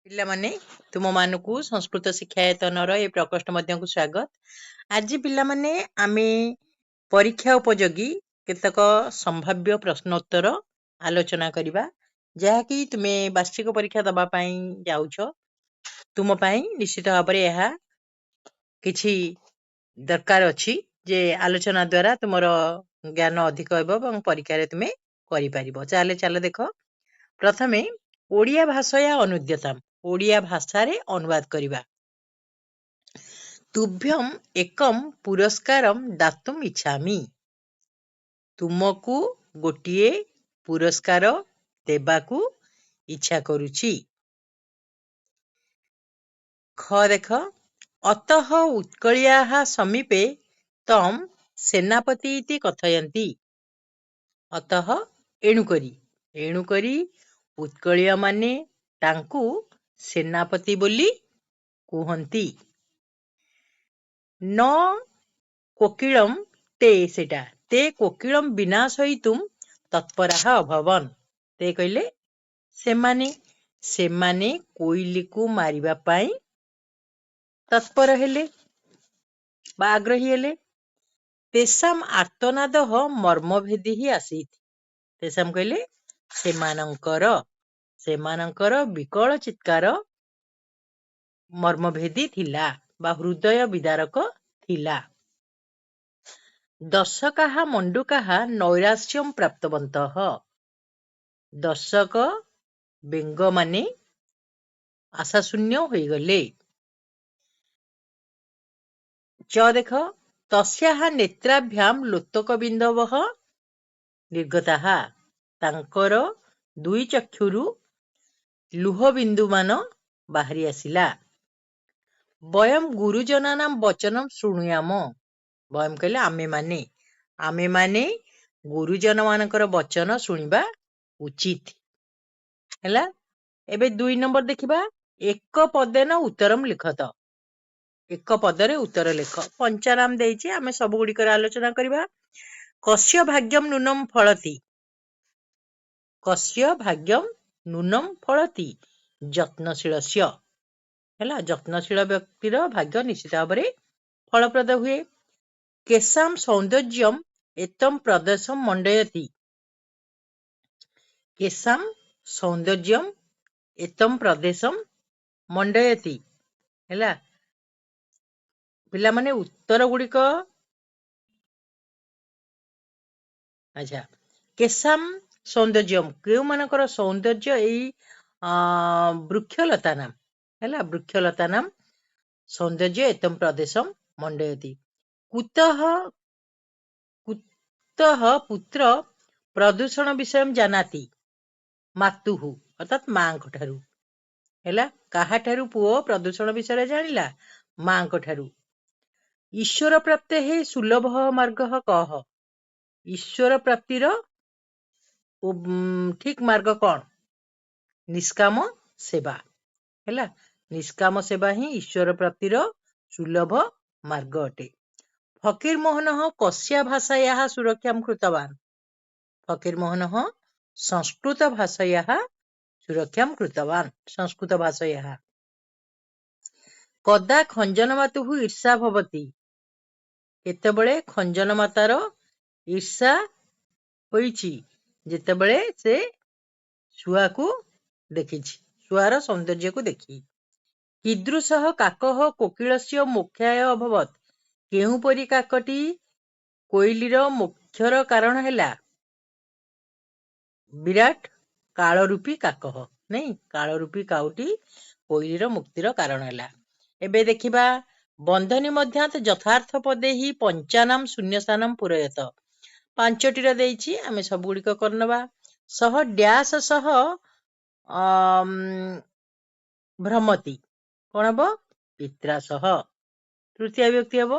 ପିଲାମାନେ ତୁମମାନଙ୍କୁ ସଂସ୍କୃତ ଶିକ୍ଷାୟତନର ଏ ପ୍ରକୋଷ୍ଠ ମଧ୍ୟକୁ ସ୍ୱାଗତ। ଆଜି ପିଲାମାନେ ଆମେ ପରୀକ୍ଷା ଉପଯୋଗୀ କେତେକ ସମ୍ଭାବ୍ୟ ପ୍ରଶ୍ନୋତ୍ତର ଆଲୋଚନା କରିବା, ଯାହାକି ତୁମେ ବାର୍ଷିକ ପରୀକ୍ଷା ଦେବା ପାଇଁ ଯାଉଛ। ତୁମ ପାଇଁ ନିଶ୍ଚିତ ଭାବରେ ଏହା କିଛି ଦରକାର ଅଛି ଯେ ଆଲୋଚନା ଦ୍ୱାରା ତୁମର ଜ୍ଞାନ ଅଧିକ ହେବ ଏବଂ ପରୀକ୍ଷାରେ ତୁମେ କରିପାରିବ। ଚାଲ ଦେଖ, ପ୍ରଥମେ ଓଡ଼ିଆ ଭାଷୟା ଅନୁଦ୍ୟତାମ୍, ଓଡ଼ିଆ ଭାଷାରେ ଅନୁବାଦ କରିବା। ତୁଭ୍ୟମ୍ ଏକମ୍ ପୁରସ୍କାରମ୍ ଦାତୁମ୍ ଇଚ୍ଛାମି, ତୁମକୁ ଗୋଟିଏ ପୁରସ୍କାର ଦେବାକୁ ଇଚ୍ଛା କରୁଛି। ଖ ଦେଖ, ଅତଃ ଉତ୍କଳୀୟାଃ ସମୀପେ ତମ୍ ସେନାପତି ଇତି କଥୟନ୍ତି। ଅତଃ ଏଣୁକରି ଉତ୍କଳୀୟ ମାନେ ତାଙ୍କୁ ସେନାପତି ବୋଲି କୁହନ୍ତି। ନ କୋକିଳମ୍ ତେ, ସେଟା ତେ କୋକିଳମ୍ ବିନାଶୟିତୁମ୍ ତତ୍ପରାଃ ଅଭବନ୍। ତେ କହିଲେ ସେମାନେ କୋଇଲିକୁ ମାରିବା ପାଇଁ ତତ୍ପର ହେଲେ ବା ଆଗ୍ରହୀ ହେଲେ। ତେଷାମ୍ ଆର୍ତ୍ତନାଦଃ ମର୍ମଭେଦୀଃ ଆସୀତ୍। ତେଷାମ୍ କହିଲେ ସେମାନଙ୍କର ବିକଳ ଚିତ୍କାର ମର୍ମଭେଦୀ ଥିଲା ବା ହୃଦୟ ବିଦାରକ ଥିଲା। ଦର୍ଶକାଃ ମଣ୍ଡୁକାଃ ନୈରାଶ୍ୟମ୍ ପ୍ରାପ୍ତବନ୍ତଃ, ଦର୍ଶକ ବେଙ୍ଗମାନେ ଆଶାଶୂନ୍ୟ ହୋଇଗଲେ। ଚ ଦେଖ, ତସ୍ୟାଃ ନେତ୍ରାଭ୍ୟାମ୍ ଲୋତକବିନ୍ଦବଃ ନିର୍ଗତାଃ, ତାଙ୍କର ଦୁଇ ଚକ୍ଷୁରୁ ଲୁହବିନ୍ଦୁମାନ ବାହାରି ଆସିଲା। ବୟମ୍ ଗୁରୁଜନାନାଂ ବଚନଂ ଶୃଣୁୟାମ, ବୟମ୍ କହିଲେ ଆମେମାନେ ଗୁରୁଜନମାନଙ୍କର ବଚନ ଶୁଣିବା ଉଚିତ। ହେଲା, ଏବେ 2 ନମ୍ବର ଦେଖିବା। ଏକ ପଦେନ ଉତ୍ତରମ୍ ଲିଖତ, ଏକ ପଦରେ ଉତ୍ତର ଲେଖ। ପଞ୍ଚାନାମ ଦେଇଛି, ଆମେ ସବୁ ଗୁଡ଼ିକର ଆଲୋଚନା କରିବା। କସ୍ୟ ଭାଗ୍ୟମ୍ ନୂନମ୍ ଫଳତି, କସ୍ୟ ଭାଗ୍ୟମ୍ ନୂନମ୍ ଫଳତି ଯତ୍ନଶୀଳସ୍ୟ। ହେଲା, ଯତ୍ନଶୀଳ ବ୍ୟକ୍ତିର ଭାଗ୍ୟ ନିଶ୍ଚିତ ଭାବରେ ଫଳପ୍ରଦ ହୁଏ। କେଶାମ୍ ସୌନ୍ଦର୍ଯ୍ୟମ୍ ଏତମ୍ ପ୍ରଦେଶମ୍ ମଣ୍ଡୟତି, କେଶାମ୍ ସୌନ୍ଦର୍ଯ୍ୟମ୍ ଏତମ୍ ପ୍ରଦେଶମ୍ ମଣ୍ଡୟତି। ହେଲା, ପିଲାମାନେ ଉତ୍ତର ଗୁଡ଼ିକ, ଆଚ୍ଛା, କେଶାମ୍ ସୌନ୍ଦର୍ଯ୍ୟମ୍, କେଉଁମାନଙ୍କର ସୌନ୍ଦର୍ଯ୍ୟ? ଏଇ ବୃକ୍ଷଲତା ନାମ। ହେଲା, ବୃକ୍ଷଲତା ନାମ ସୌନ୍ଦର୍ଯ୍ୟ ଏତମ୍ ପ୍ରଦେଶମ୍ ମଣ୍ଡୟତି। କୁତଃ ପୁତ୍ର ପ୍ରଦୂଷଣ ବିଷୟମ୍ ଜାନାତି ମାତୁଃ, ଅର୍ଥାତ୍ ମାଙ୍କ ଠାରୁ। ହେଲା, କାହାଠାରୁ ପୁଅ ପ୍ରଦୂଷଣ ବିଷୟରେ ଜାଣିଲା? ମାଙ୍କ ଠାରୁ। ଈଶ୍ୱର ପ୍ରାପ୍ତେଃ ସୁଲଭଃ ମାର୍ଗଃ କଃ, ଈଶ୍ୱର ପ୍ରାପ୍ତିର ଠିକ ମାର୍ଗ କଣ? ନିଷ୍କାମ ସେବା। ହେଲା, ନିଷ୍କାମ ସେବା ହିଁ ଈଶ୍ୱର ପ୍ରାପ୍ତିର ସୁଲଭ ମାର୍ଗ ଅଟେ। ଫକୀର ମୋହନଃ କସ୍ୟା ଭାଷାୟାଃ ସୁରକ୍ଷାଂ କୃତବାନ୍, ଫକୀର ମୋହନଃ ସଂସ୍କୃତ ଭାଷାୟାଃ ସୁରକ୍ଷାଂ କୃତବାନ୍, ସଂସ୍କୃତ ଭାଷାୟାଃ। କଦା ଖଞ୍ଜନ ମାତୁଃ ଈର୍ଷା ଭବତି, କେତେବେଳେ ଖଞ୍ଜନ ମାତାର ଈର୍ଷା ହୋଇଛି? ଯେତେବେଳେ ସେ ଶୁଆକୁ ଦେଖିଛି, ଶୁଆର ସୌନ୍ଦର୍ଯ୍ୟକୁ ଦେଖି। କୀଦୃଶଃ କାକଃ କୋକିଳସ୍ୟ ମୋକ୍ଷାୟ ଅଭବତ୍, କେଉଁପରି କାକଟି କୋଇଲିର ମୋକ୍ଷର କାରଣ ହେଲା? ବିରାଟ କାଳରୂପୀ କାକଃ, ନାଇଁ, କାଳରୂପୀ କାଉଟି କୋଇଲିର ମୁକ୍ତିର କାରଣ ହେଲା। ଏବେ ଦେଖିବା, ବନ୍ଧନୀ ମଧ୍ୟାତ୍ ଯଥାର୍ଥ ପଦେହି ପଞ୍ଚାନାମ୍ ଶୂନ୍ୟସ୍ଥାନମ୍ ପୂରୟତ, 5ଟିର ଦେଇଛି, ଆମେ ସବୁ ଗୁଡ଼ିକ କରିନେବା। ସହ ଡ୍ୟାସ ସହ ଭ୍ରମତି, କଣ ହବ? ପିତ୍ରା ସହ, ତୃତୀୟ ବିଭକ୍ତି ହବ।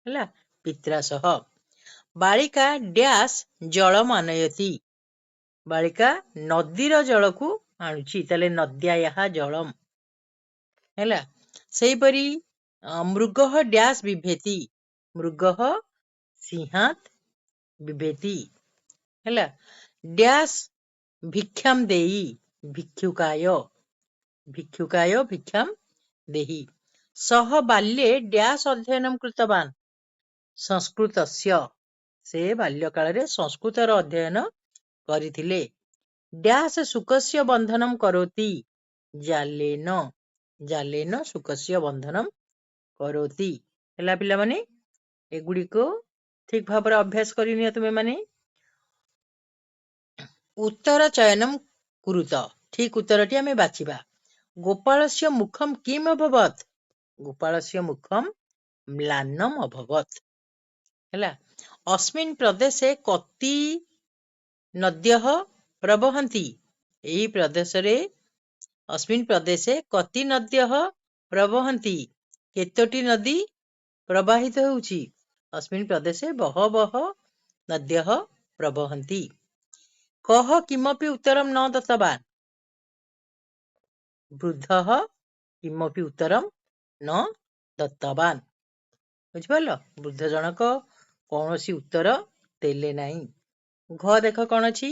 ହେଲା, ପିତ୍ରା ସହ। ବାଳିକା ଡ୍ୟାସ ଜଳମ୍ ଆନୟତି, ବାଳିକା ନଦୀର ଜଳକୁ ଆଣୁଛି, ତାହେଲେ ନଦ୍ୟାୟାଃ ଜଳମ୍। ହେଲା, ସେହିପରି ମୃଗଃ ଡ୍ୟାସ ବିଭେତି, ମୃଗଃ ସିଂହାତ୍ ବିଭେତି। ହେଲା, ଡ୍ୟାସ ଭିକ୍ଷାମ୍ ଦେଇ ଭିକ୍ଷୁକାୟ, भिक्षुकाय भिक्षां देहि। सह बाल्ये डैश अध्ययनं कृतवान् संस्कृतस्य। से बाल्यकाଳରେ संस्कृतर अध्ययन କରିଥିଲେ। डैश सुकस्य बन्धनं करोति जालेन। जालेन सुकस्य बन्धनं करोति। ହେଲା ପିଲାମାନେ, ଏଗୁଡ଼ିକୁ ଠିକ ଭାବରେ ଅଭ୍ୟାସ କରିନିଅ ତୁମେ ମାନେ। उत्तर चयनं कुरुत। ठीक उत्तरटी आमे बाछिबा। गोपालस्य मुखम किम अभवत्? गोपालस्य मुखम म्लानम अभवत्। ହେଲା। अस्मिन् प्रदेशे कति नद्यः प्रवहन्ति? एही प्रदेशरे अस्मिन् प्रदेशे कति नद्यः प्रवहन्ति? केतोटी नदी प्रवाहित होउछि? अस्मिन् प्रदेशे बहवः नद्यः प्रवहन्ति। कः किमपि उत्तरं न दत्तवान्? वृद्धः किमपि उत्तरं न दत्तवान्। बुझिପାରିଲ? वृद्ध जनक कौनसी उत्तर देले नाही। घ देख कौन अछि?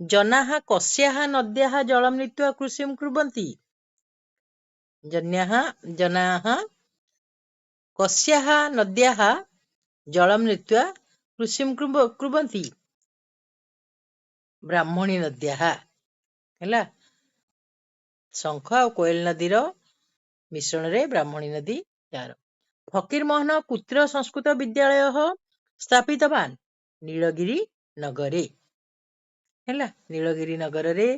जनाः कस्याः नद्याः जलं नीत्वा कृषिं कुर्वन्ति? जनाः कस्याः नद्याः जलं नीत्वा कृषिं कुर्वन्ति? ब्राह्मणी नद्याः। ହେଲା। शंख और कोयल नदीर मिश्रण रे ब्राह्मणी नदी यार। फकीर मोहन कुत्र संस्कृत विद्यालय स्थापितवान्? नीलगिरी नगरे। ହେଲା। नीलगिरी नगर रे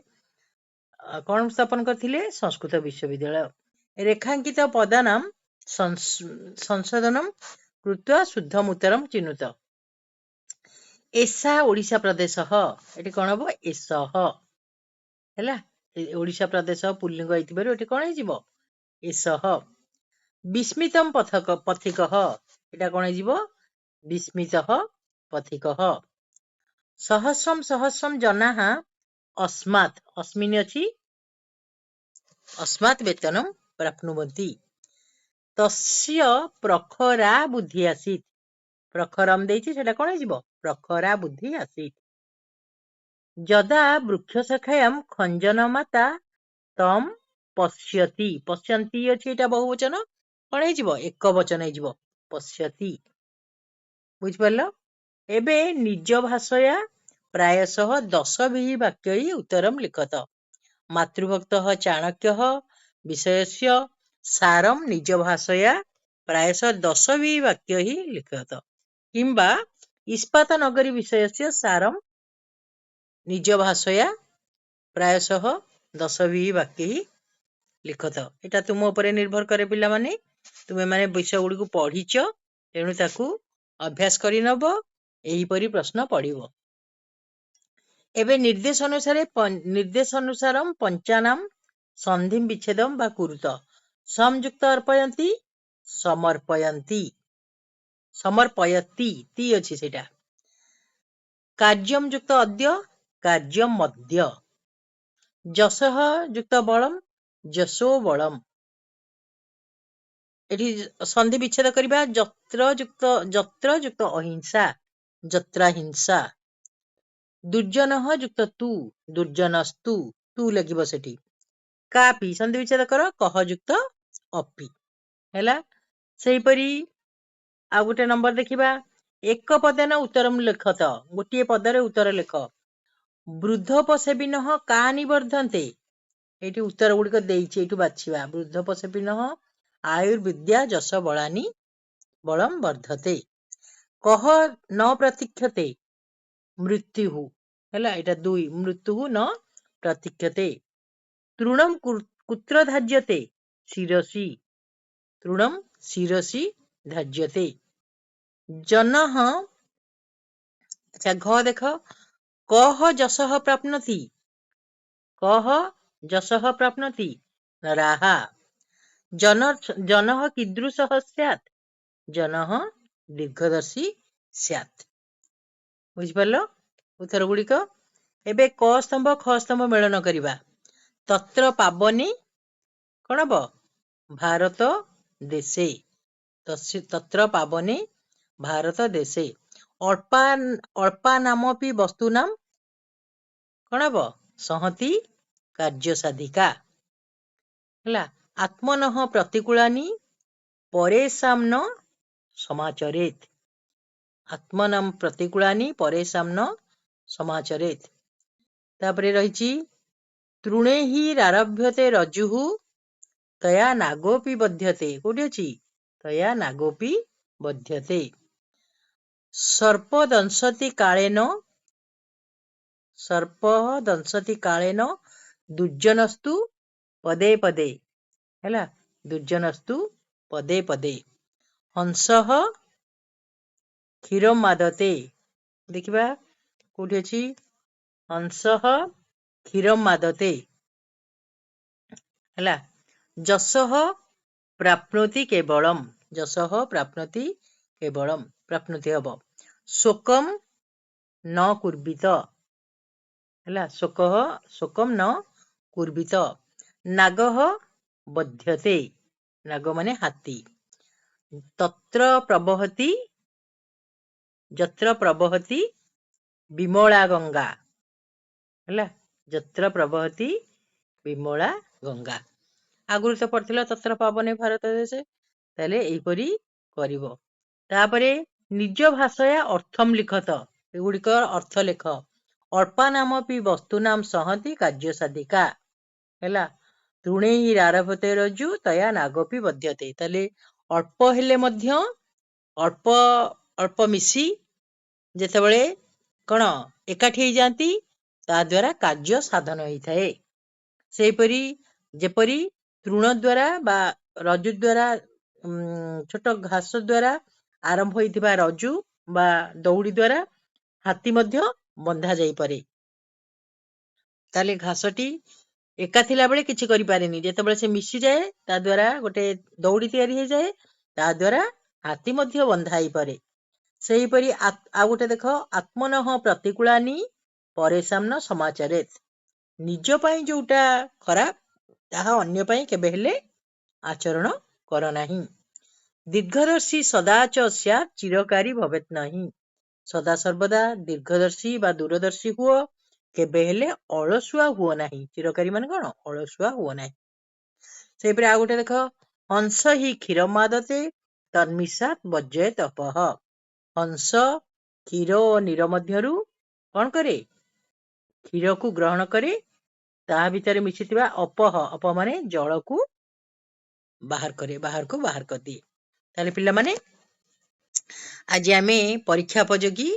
कौन स्थापन करथिले? संस्कृत विश्वविद्यालय। रेखांकित पदानां संशोधनं कृत्वा शुद्धम उत्तरम चिनुत। एसा ओडिशा प्रदेश। एटी कौन हबो? एसह। ହେଲା। ओडिशा प्रदेश पुल्लिंग होइतिबारु एटी कौन हेजिबो? एसह। विस्मितम पथिकः। एटा कौन हेजिबो? विस्मितः पथिकः। सहस्रम सहस्रम जनाः अस्मात्। अस्मिन् अछि अस्मात् वेतनं प्राप्नुवन्ति। तस्य प्रखरा बुद्धि आसीत्। प्रखरम देइछि सेटा कौन हेजिबो? प्रखरा बुद्धि आसीत्। यदा वृक्षशाखायां खञ्जनमाता तम पश्यति। पश्यन्ति अछि एटा बहुवचन कौन हेजिबो? एक वचन हेजिबो पश्यति। बुझिपारल? एबे निज भाषया प्रायशः 10 वाक्य उत्तरं लिखत। मातृभक्तः चाणक्यः विषयस्य सारं निज भाषया प्रायशः 10 वाक्य लिखत। किंबा इस्पात नगरी विषयस्य सारं निज भाषया प्रायशः 10 वाक्य लिखत। एटा तुम उपरे निर्भर करे पिला माने। तुमे माने विषय गुडी को पढ़िच, तेणु ताकू अभ्यास करि नब। एही परी प्रश्न पढ़िबो। एबे निर्देश अनुसारम पंचानाम संधिम विच्छेदम बा कुरुत। संयुक्त अर्पयन्ति समर्पयन्ति। समर्पयति ती अछि सेटा। कार्यम युक्त अद्य कार्यम मद्य। जसः युक्त बलम जसो बलम। एठी संधि विच्छेद करिबा। जत्र युक्त अहिंसा जत्रा हिंसा। दुर्जनः युक्त तू दुर्जनस्तु। तू लगिबो सेठी। कापि संधि विच्छेद कर कह युक्त अपि। हैला। सेही परी आ गुटे नंबर देखिबा। एक पदेन उत्तरम लिखत। गोटिए पदरे उत्तर लिख। वृद्धोपसेविनः कानि वर्धन्ते? एठी उत्तर गुडिक देइछि, एठु बाछिबा। वृद्धोपसेविनः आयुर्विद्या जस बलानि बलम वर्धते। कह न प्रतीक्षते? मृत्युः। हैला। एटा 2 मृत्युः न प्रतीक्षते। तृणम कुत्र धाज्यते? शिरसि। तृणम शिरसि धाज्यते। जनः। अच्छा घ देख। कह जसः प्राप्नोति? कह जसः प्राप्नोति? नराः। जनः कीदृशः स्यात्? जनः दीर्घदर्शी स्यात्। बुझिपारल उत्तर गुडिक। एबे क स्तंभ ख स्तंभ मेलन करिबा। तत्र पावनी कौन हबो? भारत देशे। तत्र पावनी भारत देशे। अल्पा नामपि वस्तुनां कौन हबो? सहति कार्य साधिका। ହେଲା ଆତ୍ମନଃ ପ୍ରତିକୂଳାନି ପରେଷାଂ ନ ସମାଚରେତ୍। ଆତ୍ମନାଂ ପ୍ରତିକୂଳାନି ପରେଷାଂ ନ ସମାଚରେତ୍। ତାପରେ ରହିଛି ତୃଣେ ହି ରାରଭ୍ୟତେ ରଜ୍ଜୁଃ ତୟା ନାଗୋପି ବଧ୍ୟତେ। କୋଉଠି ଅଛି? ତୟା ନାଗୋପି ବଧ୍ୟତେ। ସର୍ପ ଦଂଶତି କାଳେନ ସର୍ପଃ ଦଂଶତି କାଳେନ ଦୁର୍ଜନସ୍ତୁ ପଦେ ପଦେ। ହେଲା ଦୁର୍ଜନସ୍ତୁ ପଦେ ପଦେ। ହଂସଃ କ୍ଷୀରଂ ମାଦତେ। ଦେଖିବା କୋଉଠି ଅଛି? ହଂସଃ କ୍ଷୀରଂ ମାଦତେ। ହେଲା ଯଶଃ ପ୍ରାପ୍ନୋତି କେବଳମ୍। ଯଶଃ ପ୍ରାପ୍ନୋତି କେବଳମ୍। ପ୍ରାପ୍ନୋତି ହବ। ଶୋକଂ ନ କୁର୍ବିତ। ହେଲା ଶୋକଂ ନ କୁର୍ବିତ। ନାଗଃ ବଧ୍ୟତେ। ନାଗ ମାନେ ହାତୀ। ତତ୍ର ପ୍ରବହତି ଯତ୍ର ପ୍ରବହତି ବିମଳା ଗଙ୍ଗା। ହେଲା ଯତ୍ର ପ୍ରବହତି ବିମଳା ଗଙ୍ଗା। ଆଗରୁ ତ ପଢିଥିଲା ତତ୍ର ପାବନେ ଭାରତ ଦେଶେ। ତାହେଲେ ଏଇପରି କରିବ। ତାପରେ ନିଜ ଭାଷାୟା ଅର୍ଥମ୍ ଲିଖତ। ଏଗୁଡିକ ଅର୍ଥ ଲେଖ। ଅଳ୍ପାନାମପି ବସ୍ତୁନାଂ ସଂହତି କାର୍ଯ୍ୟ ସାଧିକା। ହେଲା ତୃଣେହି ରାରଭତେ ରଜ୍ଜୁ ତୟା ନାଗୋପି ବଧ୍ୟତେ। ତାହେଲେ ଅଳ୍ପ ହେଲେ ମଧ୍ୟ ଅଳ୍ପ ଅଳ୍ପ ମିଶି ଯେତେବେଳେ କଣ ଏକାଠି ହେଇଯାନ୍ତି ତା ଦ୍ୱାରା କାର୍ଯ୍ୟ ସାଧନ ହେଇଥାଏ। ସେହିପରି ଯେପରି ତୃଣ ଦ୍ୱାରା ବା ରଜ୍ଜୁ ଦ୍ୱାରା ଛୋଟ ଘାସ ଦ୍ୱାରା ଆରମ୍ଭ ହୋଇଥିବା ରଜ୍ଜୁ ବା ଦଉଡ଼ି ଦ୍ୱାରା ହାତୀ ମଧ୍ୟ ବନ୍ଧା ଯାଇପାରେ। ତାହେଲେ ଘାସଟି ଏକା ଥିଲା ବେଳେ କିଛି କରିପାରେନି। ଯେତେବେଳେ ସେ ମିଶିଯାଏ ତା ଦ୍ୱାରା ଗୋଟେ ଦଉଡ଼ି ତିଆରି ହେଇଯାଏ। ତା ଦ୍ୱାରା ହାତୀ ମଧ୍ୟ ବନ୍ଧା ହେଇପାରେ। ସେହିପରି ଆଉ ଗୋଟେ ଦେଖ ଆତ୍ମନଃ ପ୍ରତିକୂଳାନି ପରେଷାଂ ନ ସମାଚରେତ୍। ନିଜ ପାଇଁ ଯୋଉଟା ଖରାପ ତାହା ଅନ୍ୟ ପାଇଁ କେବେ ହେଲେ ଆଚରଣ କର ନାହିଁ। ଦୀର୍ଘଦର୍ଶୀ ସଦାଚ ସ୍ୟାତ୍ ଚିରକାରୀ ଭବେତ୍ ନାହିଁ। ସଦା ସର୍ବଦା ଦୀର୍ଘଦର୍ଶୀ ବା ଦୂରଦର୍ଶୀ ହୁଅ, କେବେ ହେଲେ ଅଳସୁଆ ହୁଅ ନାହିଁ। ଚିରକାରୀ ମାନେ କଣ? ଅଳସୁଆ ହୁଅ ନାହିଁ। ସେହିପରି ଆଉ ଗୋଟେ ଦେଖ ହଂସ ହି କ୍ଷୀରଂ ମାଦତେ ତନ୍ମିଷାତ୍ ବର୍ଜୟେତ୍ ଅପଃ। ହଂସ କ୍ଷୀର ଓ ନୀର ମଧ୍ୟରୁ କଣ କରେ? କ୍ଷୀରକୁ ଗ୍ରହଣ କରେ। ତାହା ଭିତରେ ମିଶିଥିବା ଅପହ, ଅପ ମାନେ ଜଳକୁ ବାହାରକୁ ବାହାର କରିଦିଏ। ତାହେଲେ ପିଲାମାନେ ଆଜି ଆମେ ପରୀକ୍ଷା ଉପଯୋଗୀ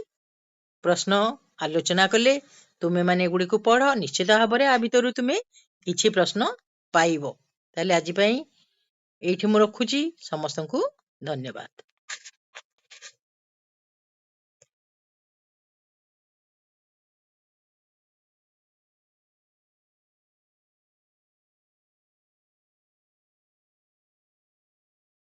ପ୍ରଶ୍ନ ଆଲୋଚନା କଲେ। ତୁମେ ମାନେ ଏଗୁଡ଼ିକୁ ପଢ। ନିଶ୍ଚିତ ଭାବରେ ଆ ଭିତରୁ ତୁମେ କିଛି ପ୍ରଶ୍ନ ପାଇବ। ତାହେଲେ ଆଜି ପାଇଁ ଏଇଠି ମୁଁ ରଖୁଛି। ସମସ୍ତଙ୍କୁ ଧନ୍ୟବାଦ।